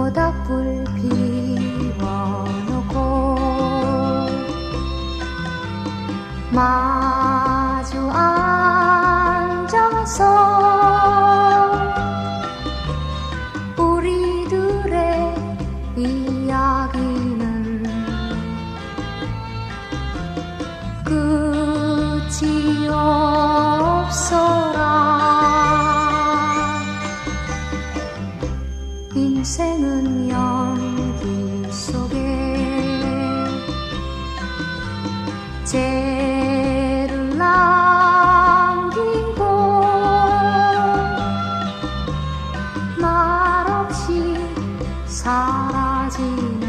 모닥불 피워놓고 마주 앉아서 우리들의 이야기는 끝이 없어라. 인생은 연기 속에 죄를 남기고 말없이 사라지는